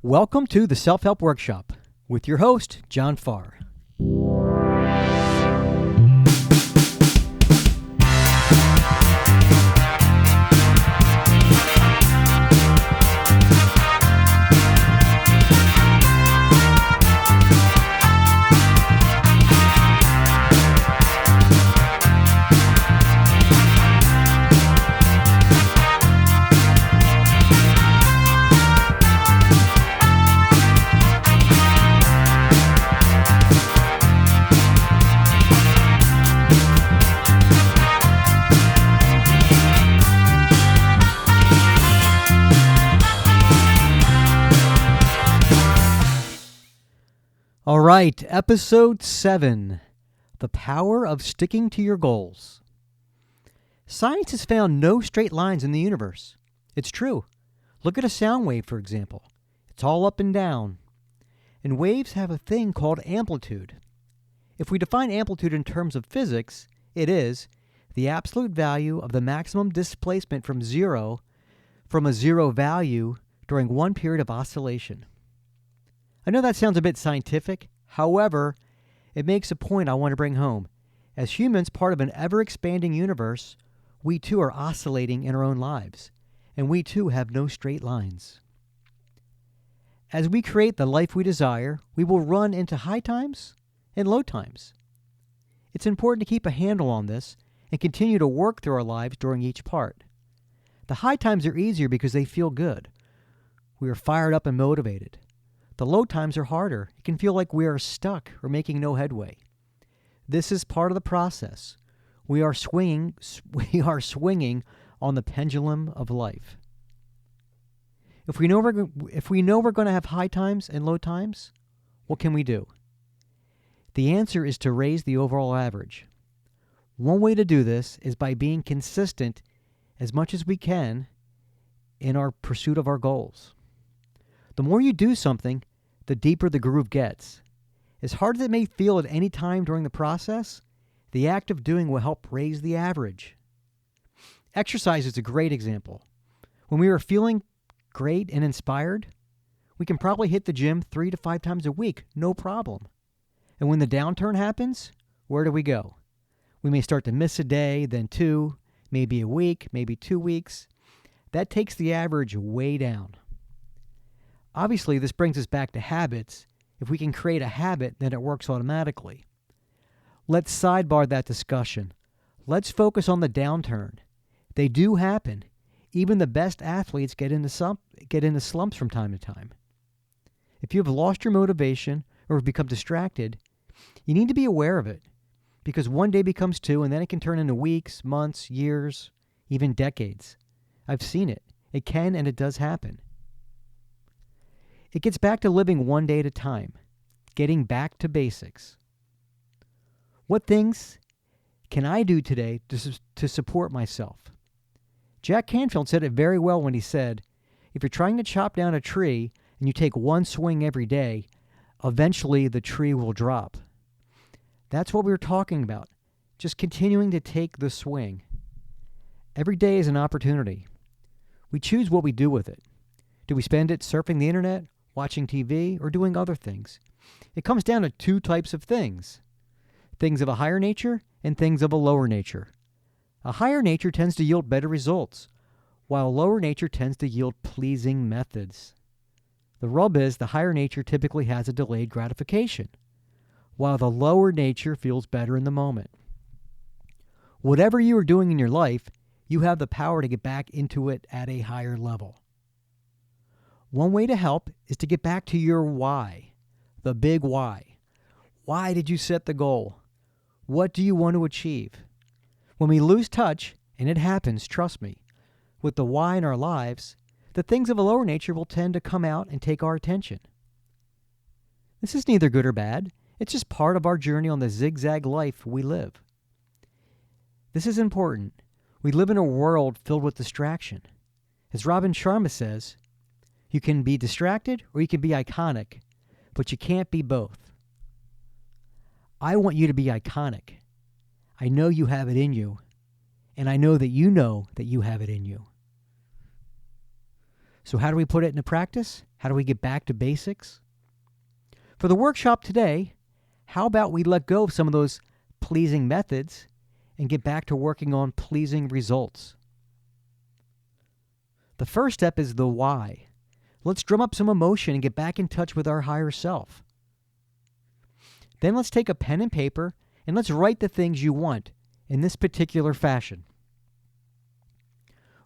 Welcome to the Self-Help Workshop with your host, John Farr. All right, episode 7, the power of sticking to your goals. Science has found no straight lines in the universe. It's true. Look at a sound wave, for example. It's all up and down. And waves have a thing called amplitude. If we define amplitude in terms of physics, it is the absolute value of the maximum displacement from a zero value during one period of oscillation. I know that sounds a bit scientific. However, it makes a point I want to bring home. As humans, part of an ever-expanding universe, we too are oscillating in our own lives, and we too have no straight lines. As we create the life we desire, we will run into high times and low times. It's important to keep a handle on this and continue to work through our lives during each part. The high times are easier because they feel good. We are fired up and motivated. The low times are harder. It can feel like we are stuck or making no headway. This is part of the process. We are swinging on the pendulum of life. If we know we're going to have high times and low times, what can we do? The answer is to raise the overall average. One way to do this is by being consistent as much as we can in our pursuit of our goals. The more you do something, the deeper the groove gets. As hard as it may feel at any time during the process, the act of doing will help raise the average. Exercise is a great example. When we are feeling great and inspired, we can probably hit the gym 3 to 5 times a week, no problem. And when the downturn happens, where do we go? We may start to miss a day, then 2, maybe a week, maybe 2 weeks. That takes the average way down. Obviously, this brings us back to habits. If we can create a habit, then it works automatically. Let's sidebar that discussion. Let's focus on the downturn. They do happen. Even the best athletes get into slumps from time to time. If you have lost your motivation or have become distracted, you need to be aware of it, because one day becomes 2, and then it can turn into weeks, months, years, even decades. I've seen it. It can and it does happen. It gets back to living one day at a time, getting back to basics. What things can I do today to support myself? Jack Canfield said it very well when he said, if you're trying to chop down a tree and you take one swing every day, eventually the tree will drop. That's what we were talking about, just continuing to take the swing. Every day is an opportunity. We choose what we do with it. Do we spend it surfing the internet, watching TV, or doing other things? It comes down to 2 types of things. Things of a higher nature and things of a lower nature. A higher nature tends to yield better results, while lower nature tends to yield pleasing methods. The rub is the higher nature typically has a delayed gratification, while the lower nature feels better in the moment. Whatever you are doing in your life, you have the power to get back into it at a higher level. One way to help is to get back to your why, the big why. Why did you set the goal? What do you want to achieve? When we lose touch, and it happens, trust me, with the why in our lives, the things of a lower nature will tend to come out and take our attention. This is neither good or bad. It's just part of our journey on the zigzag life we live. This is important. We live in a world filled with distraction. As Robin Sharma says, you can be distracted or you can be iconic, but you can't be both. I want you to be iconic. I know you have it in you, and I know that you have it in you. So how do we put it into practice? How do we get back to basics? For the workshop today, how about we let go of some of those pleasing methods and get back to working on pleasing results? The first step is the why. Let's drum up some emotion and get back in touch with our higher self. Then let's take a pen and paper and let's write the things you want in this particular fashion.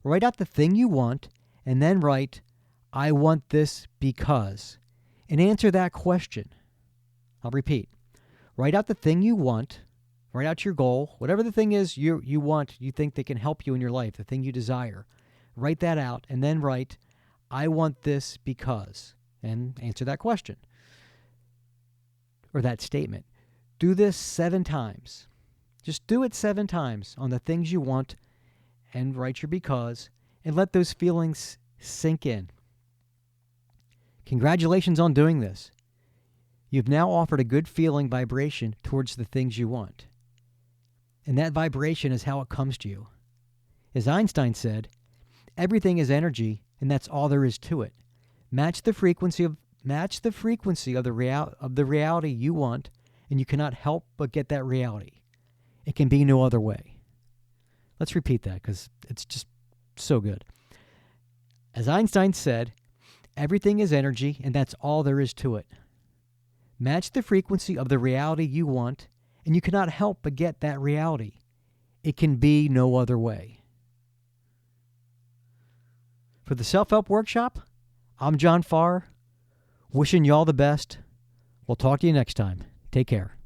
Write out the thing you want and then write, I want this because, and answer that question. I'll repeat. Write out the thing you want, write out your goal, whatever the thing is you want, you think that can help you in your life, the thing you desire. Write that out and then write, I want this because, and answer that question or that statement. Do this 7 times. Just do it 7 times on the things you want and write your because and let those feelings sink in. Congratulations on doing this. You've now offered a good feeling vibration towards the things you want. And that vibration is how it comes to you. As Einstein said, everything is energy, and that's all there is to it. Match the frequency of the reality you want, and you cannot help but get that reality. It can be no other way. Let's repeat that because it's just so good. As Einstein said, everything is energy, and that's all there is to it. Match the frequency of the reality you want, and you cannot help but get that reality. It can be no other way. For the Self-Help Workshop, I'm John Farr, wishing you all the best. We'll talk to you next time. Take care.